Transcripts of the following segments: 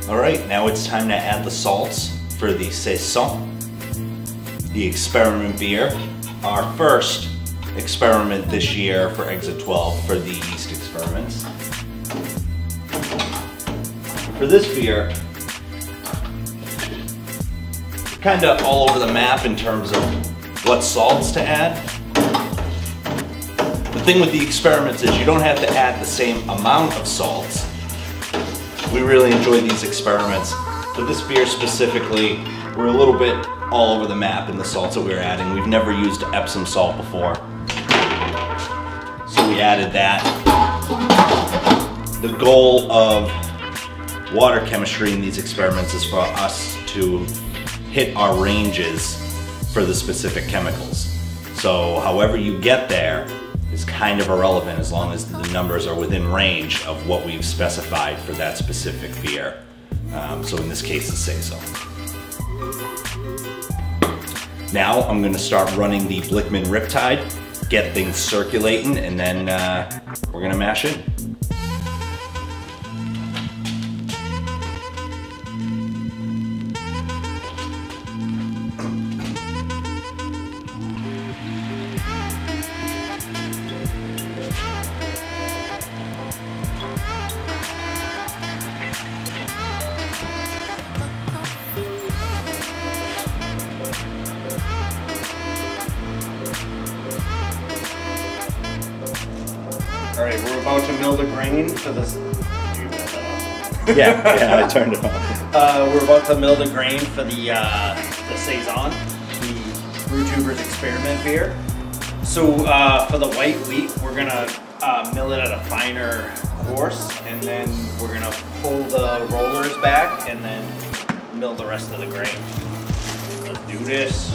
All right, now it's time to add the salts for the Saison, the experiment beer. Our first experiment this year for Exit 12 for the yeast experiments. For this beer, kind of all over the map in terms of what salts to add. The thing with the experiments is you don't have to add the same amount of salts. We really enjoy these experiments. For this beer specifically, we're a little bit all over the map in the salts that we're adding. We've never used Epsom salt before, so we added that. The goal of water chemistry in these experiments is for us to hit our ranges for the specific chemicals. So however you get there is kind of irrelevant as long as the numbers are within range of what we've specified for that specific beer. So in this case, the Saison. Now I'm going to start running the Blickman Riptide, get things circulating, and then we're going to mash it. All right, we're about to mill the grain for this. Yeah, I turned it on. We're about to mill the grain for the Saison, the BrewTubers Experiment beer. So for the white wheat, we're gonna mill it at a finer coarse, and then we're gonna pull the rollers back and then mill the rest of the grain. Let's do this.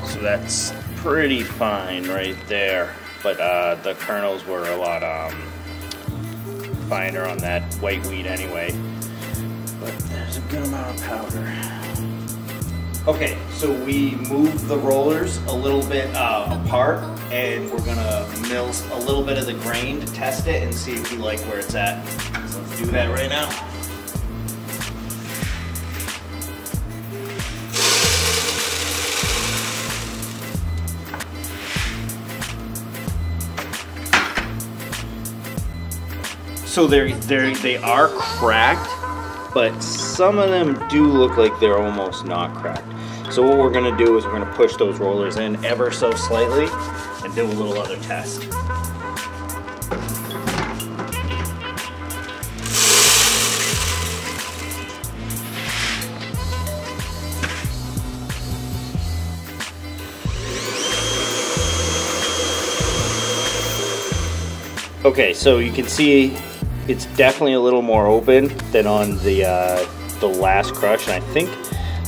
So that's pretty fine right there, but the kernels were a lot finer on that white wheat anyway. But there's a good amount of powder. Okay, so we moved the rollers a little bit apart, and we're gonna mill a little bit of the grain to test it and see if we like where it's at. So let's do that right now. So they are cracked, but some of them do look like they're almost not cracked. So what we're gonna do is we're gonna push those rollers in ever so slightly and do a little other test. Okay, so you can see it's definitely a little more open than on the last crush, and I think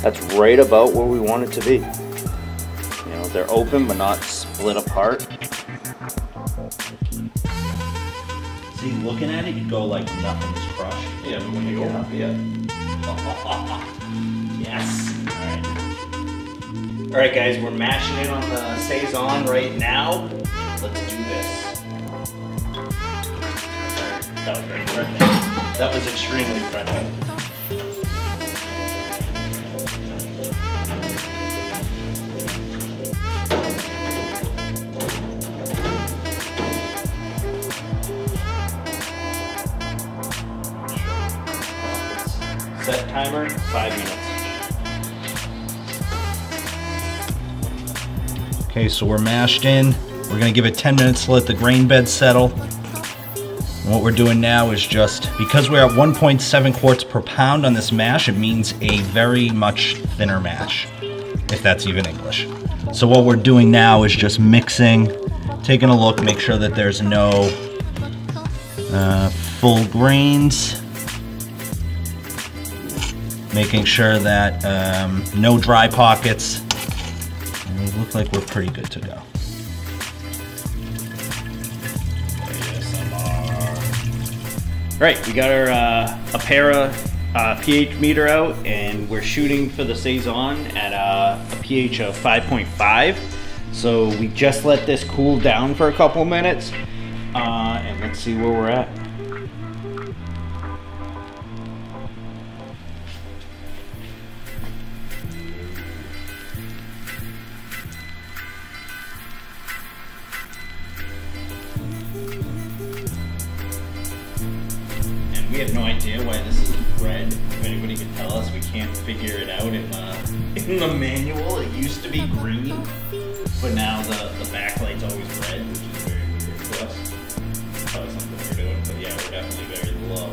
that's right about where we want it to be. You know, they're open but not split apart. See, looking at it, you go like nothing's crushed. Yeah, but when you open up, yeah. Yes. All right, guys, we're mashing it on the Saison right now. Let's do this. That was very friendly. That was extremely friendly. Set timer, 5 minutes. Okay, so we're mashed in. We're gonna give it 10 minutes to let the grain bed settle. And what we're doing now is just, because we're at 1.7 quarts per pound on this mash, it means a very much thinner mash. if that's even English. So what we're doing now is just mixing, taking a look, make sure that there's no full grains, making sure that no dry pockets, and we look like we're pretty good to go. Right, we got our Apera pH meter out, and we're shooting for the Saison at a pH of 5.5. So we just let this cool down for a couple minutes, and let's see where we're at. We have no idea why this is red. If anybody can tell us, we can't figure it out in the manual. It used to be green, but now the backlight's always red, which is very weird to us. Probably something we're doing, but yeah, we're definitely very low.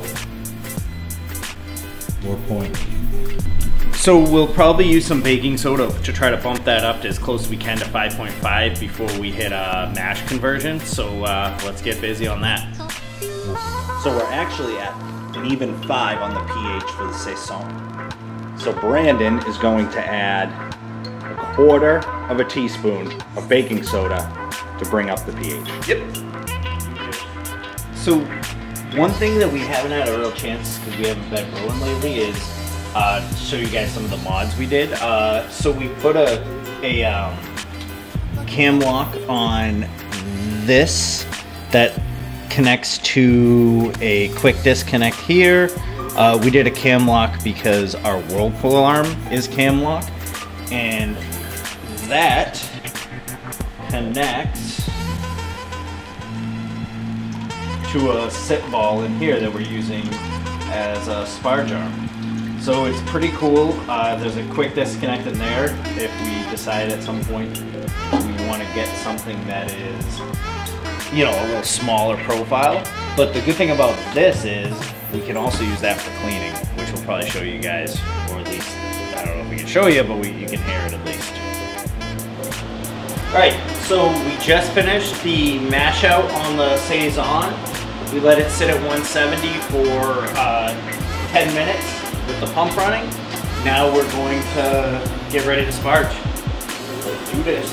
4.8. So we'll probably use some baking soda to try to bump that up to as close as we can to 5.5 before we hit a mash conversion. So let's get busy on that. So we're actually at an even 5 on the pH for the Saison. So Brandon is going to add 1/4 of a teaspoon of baking soda to bring up the pH. Yep. So one thing that we haven't had a real chance, because we haven't been brewing lately, is to show you guys some of the mods we did. So we put a cam lock on this that connects to a quick disconnect here. We did a cam lock because our Whirlpool arm is cam lock, and that connects to a sit ball in here that we're using as a sparge arm. So it's pretty cool. There's a quick disconnect in there if we decide at some point we want to get something that is, you know, a little smaller profile. But the good thing about this is we can also use that for cleaning, which we'll probably show you guys, or at least, I don't know if we can show you, but you can hear it at least. Right, so we just finished the mash out on the Saison. We let it sit at 170 for 10 minutes with the pump running. Now we're going to get ready to sparge. Let's do this.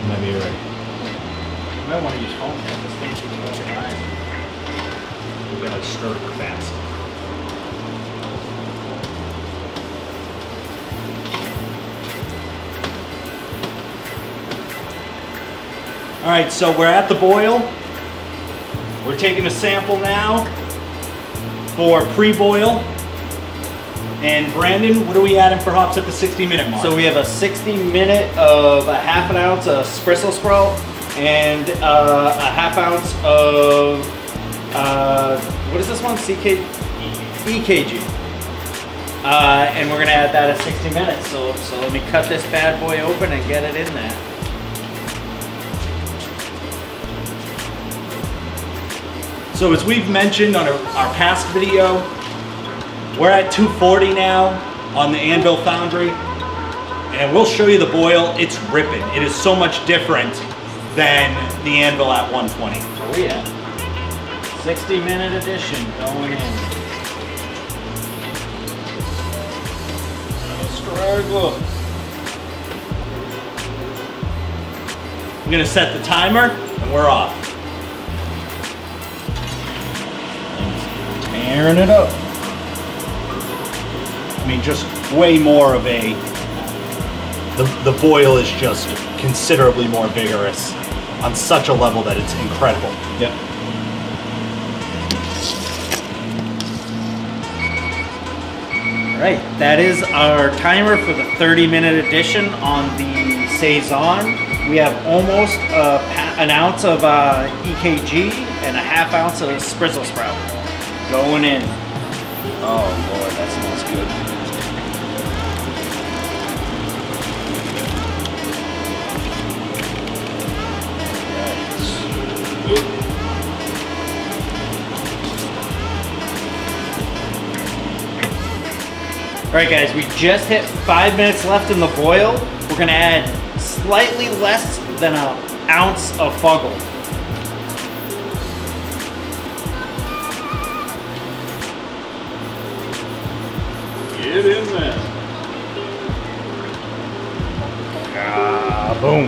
Maybe you're right. You might want to use foam at this stage to close your eyes. We're gonna stir it fast. All right, so we're at the boil. We're taking a sample now for pre-boil. And Brandon, what are we adding for hops at the 60-minute mark? So we have a 60-minute of a ½ ounce of espresso sprout and a ½ ounce of, what is this one? EKG. And we're gonna add that at 60 minutes. So let me cut this bad boy open and get it in there. So as we've mentioned on our past video, we're at 240 now on the Anvil Foundry, and we'll show you the boil. It's ripping. It is so much different than the Anvil at 120. Oh yeah. 60-minute edition going in. Struggle. I'm gonna set the timer and we're off. Tearing it up. I mean, just way more of the the boil is just considerably more vigorous on such a level that it's incredible. Yep. All right, that is our timer for the 30-minute edition on the Saison. We have almost an ounce of EKG and a half ounce of Sprizzle Sprout going in. Oh Lord, that smells good. All right guys, we just hit 5 minutes left in the boil. We're gonna add slightly less than an ounce of Fuggle. Get in there. Ah, boom.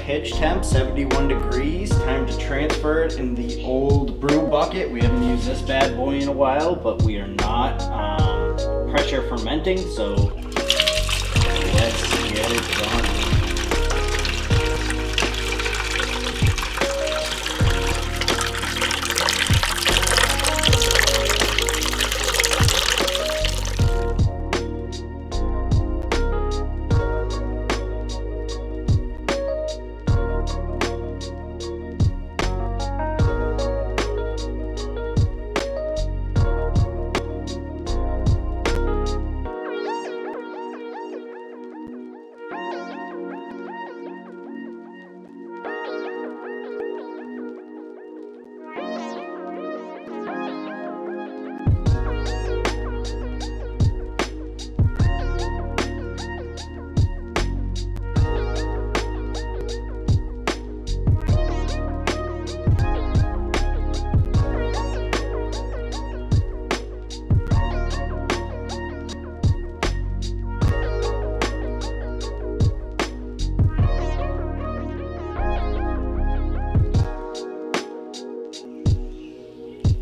Pitch temp, 71 degrees. Time to transfer it in the old brew bucket. We haven't used this bad boy in a while, but we are not pressure fermenting, so let's get it done.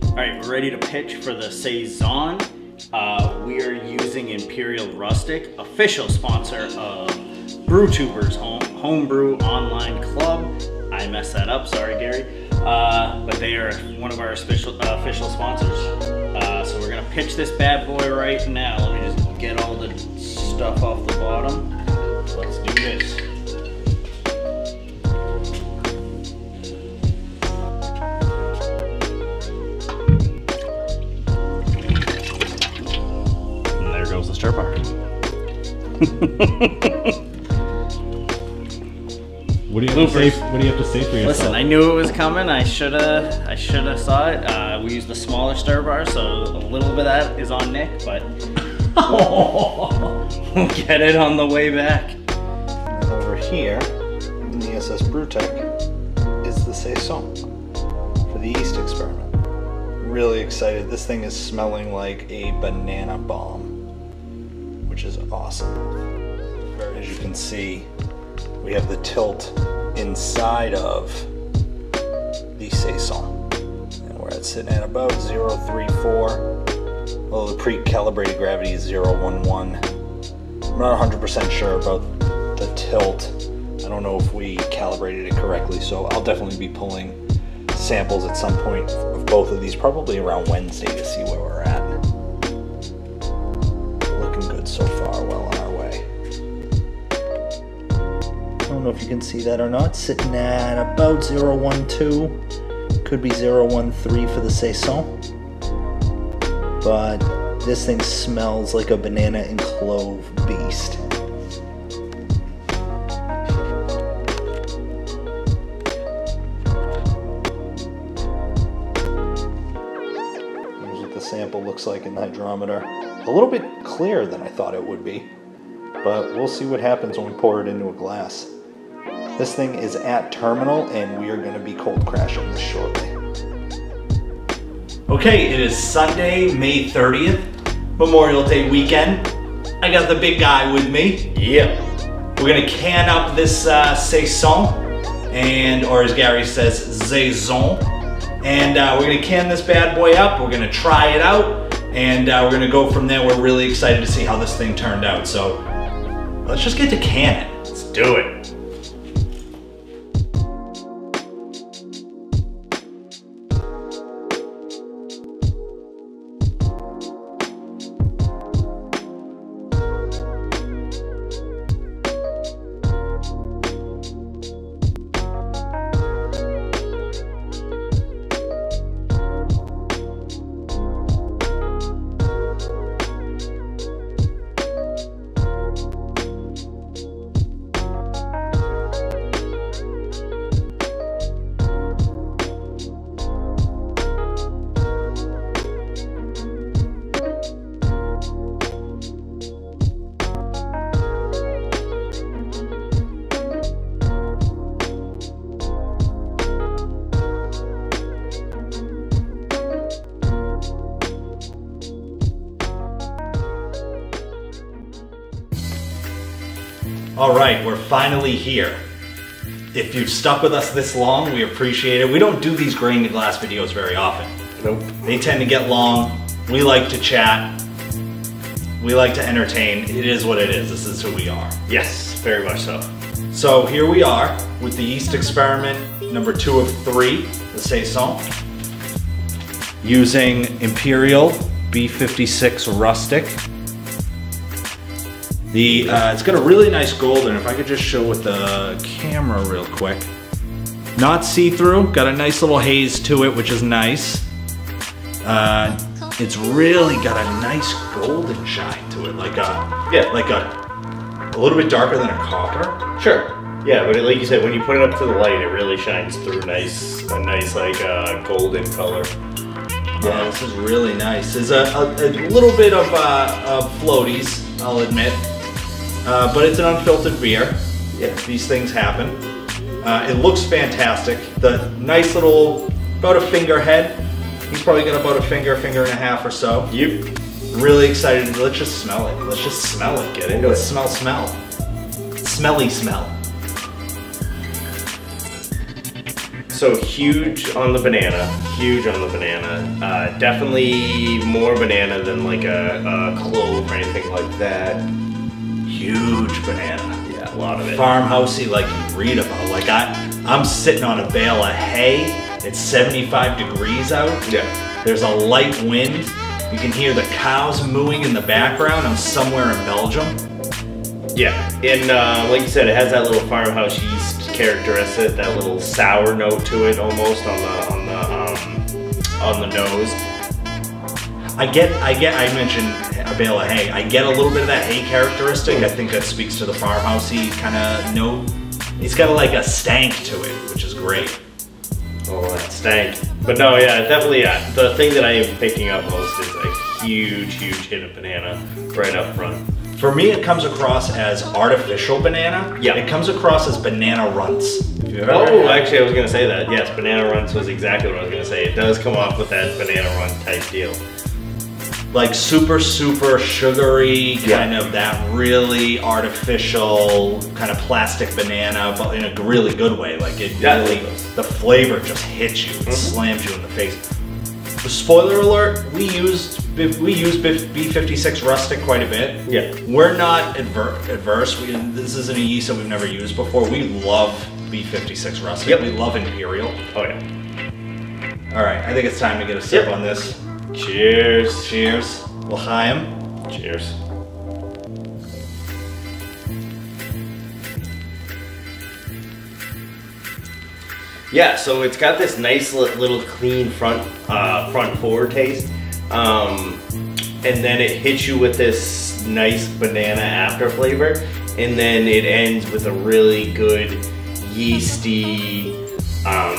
All right, we're ready to pitch for the Saison. We are using Imperial Rustic, official sponsor of BrewTubers Homebrew Online Club. I messed that up, sorry Gary. But they are one of our official sponsors. So we're gonna pitch this bad boy right now. Let me just get all the stuff off the bottom. Let's do this. Goes the stir bar. What do you have to say? What do you have to say for yourself? Listen, I knew it was coming. I should have saw it. We used the smaller stir bar, so a little bit of that is on Nick, but we'll get it on the way back. And over here in the SS BrewTech is the Saison for the Yeast Experiment. Really excited. This thing is smelling like a banana bomb, which is awesome. As you can see, we have the tilt inside of the Saison. And we're sitting at about 0.34. Although the pre-calibrated gravity is 0.11. I'm not 100% sure about the tilt. I don't know if we calibrated it correctly, so I'll definitely be pulling samples at some point of both of these, probably around Wednesday, to see where we're at. So far, well on our way. I don't know if you can see that or not. Sitting at about 0.12. Could be 0.13 for the Saison. But This thing smells like a banana and clove beast. Here's what the sample looks like in the hydrometer. A little bit clearer than I thought it would be, but we'll see what happens when we pour it into a glass. This thing is at terminal, and we are going to be cold crashing this shortly. Okay, it is Sunday, May 30th, Memorial Day weekend. I got the big guy with me. Yep. We're gonna can up this Saison, and, or as Gary says, Saison. And we're gonna can this bad boy up, we're gonna try it out, and we're gonna go from there. We're really excited to see how this thing turned out. So let's just get to canning. Let's do it. All right, we're finally here. If you've stuck with us this long, we appreciate it. We don't do these grain to glass videos very often. Nope. They tend to get long. We like to chat. We like to entertain. It is what it is. This is who we are. Yes, very much so. So here we are with the Yeast Experiment number 2 of 3, the Saison, using Imperial B56 Rustic. It's got a really nice golden. If I could just show with the camera real quick. Not see-through, got a nice little haze to it, which is nice. It's really got a nice golden shine to it, like a little bit darker than a copper. Sure. Yeah, but like you said, when you put it up to the light, it really shines through a nice like golden color. Yeah, this is really nice. There's a little bit of floaties, I'll admit. But it's an unfiltered beer. Yeah, these things happen. It looks fantastic. The nice little, about a finger head. He's probably got about a finger and a half or so. Yep. Really excited. Let's just smell it. Let's just smell it. Get into it. Smell. Smelly smell. So huge on the banana. Huge on the banana. Definitely more banana than like a clove or anything like that. Huge banana. Yeah, a lot of it. Farmhousey, like you read about. Like I'm sitting on a bale of hay. It's 75 degrees out. Yeah. There's a light wind. You can hear the cows mooing in the background. I'm somewhere in Belgium. Yeah, and like you said, it has that little farmhouse yeast characteristic, that little sour note to it, almost on the nose. I mentioned a bale of hay. I get a little bit of that hay characteristic. I think that speaks to the farmhousey kind of note. It's got like a stank to it, which is great. Oh, that stank. But no, yeah, definitely, yeah. The thing that I am picking up most is a huge hit of banana right up front. For me, it comes across as artificial banana. Yeah. It comes across as banana runts. Oh, actually, I was going to say that. Yes, banana runts was exactly what I was going to say. It does come off with that banana run type deal. Like super sugary, kind of that really artificial kind of plastic banana, but in a really good way. Like it really, the flavor just hits you, it slams you in the face. Spoiler alert, we use B56 Rustic quite a bit. Yeah. We're not adverse. This isn't a yeast that we've never used before. We love B56 Rustic. Yep. We love Imperial. Oh yeah. All right, I think it's time to get a sip on this. Cheers. Cheers. L'chaim. Cheers. Yeah, so it's got this nice little clean front forward taste. and then it hits you with this nice banana after flavor, and then it ends with a really good yeasty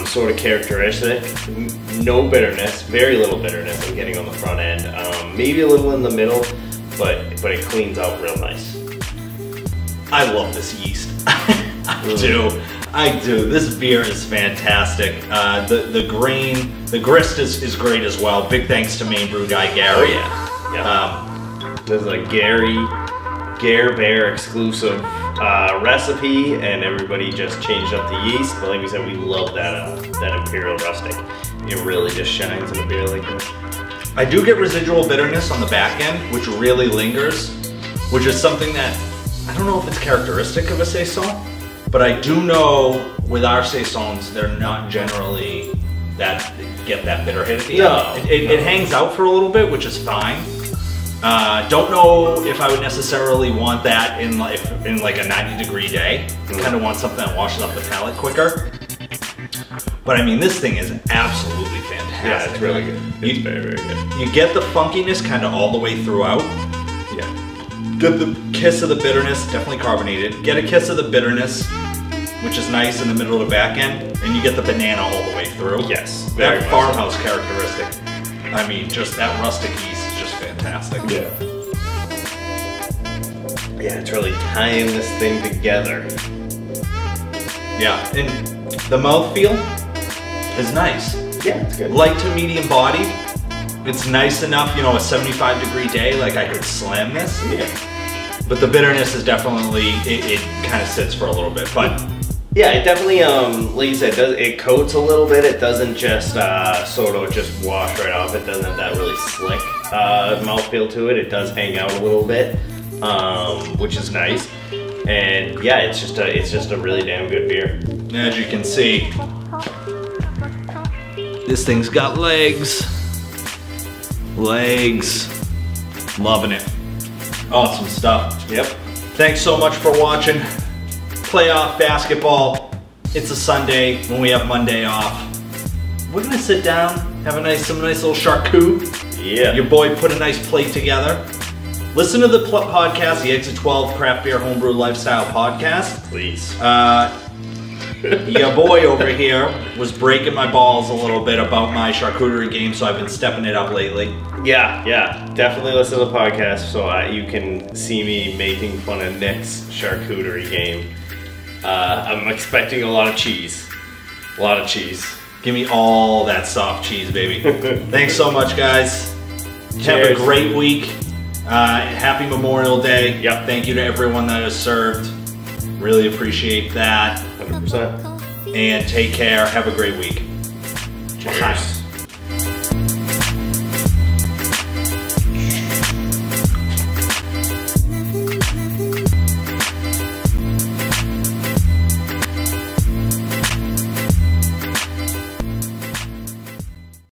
sort of characteristic. No bitterness, very little bitterness I'm getting on the front end. Maybe a little in the middle, but it cleans out real nice. I love this yeast. I do. This beer is fantastic. The grain, the grist is great as well. Big thanks to main brew guy Gary. Oh, yeah. This is a Gare Bear exclusive recipe, and everybody just changed up the yeast. But like we said, we love that Imperial Rustic. It really just shines in a beer like this. I do get residual bitterness on the back end, which really lingers, which is something that I don't know if it's characteristic of a Saison, but I do know with our Saisons, they're not generally get that bitter hit at the end. It hangs out for a little bit, which is fine. Don't know if I would necessarily want that in like a 90-degree day. Kind of want something that washes up the palate quicker. But I mean, this thing is absolutely fantastic. Yeah, it's really good. It's very, very good. You get the funkiness kind of all the way throughout. Yeah. Get the kiss of the bitterness, definitely carbonated. Get a kiss of the bitterness, which is nice in the middle of the back end, and you get the banana all the way through. Yes. That farmhouse characteristic. I mean, just that rustic yeast is just fantastic. Yeah. Yeah, it's really tying this thing together. Yeah, and the mouthfeel is nice. Yeah, it's good. Light to medium body. It's nice enough, you know, a 75-degree day, like I could slam this. Yeah. But the bitterness is definitely, it kind of sits for a little bit, but. Yeah, it definitely, like you said, it coats a little bit. It doesn't just sort of just wash right off. It doesn't have that really slick mouthfeel to it. It does hang out a little bit, which is nice. And yeah, it's just a really damn good beer. As you can see, this thing's got legs. Legs. Loving it. Awesome stuff. Yep. Thanks so much for watching. Playoff basketball. It's a Sunday when we have Monday off. We're gonna sit down, have some nice little charcuterie. Yeah. Your boy put a nice plate together. Listen to the podcast, the Exit 12 Craft Beer Homebrew Lifestyle Podcast. Please. Your boy over here was breaking my balls a little bit about my charcuterie game, so I've been stepping it up lately. Yeah, definitely listen to the podcast so you can see me making fun of Nick's charcuterie game. I'm expecting a lot of cheese. A lot of cheese. Give me all that soft cheese, baby. Thanks so much, guys. Cheers. Have a great week. Happy Memorial Day. Yep. Thank you to everyone that has served. Really appreciate that. 100%. And take care. Have a great week. Cheers.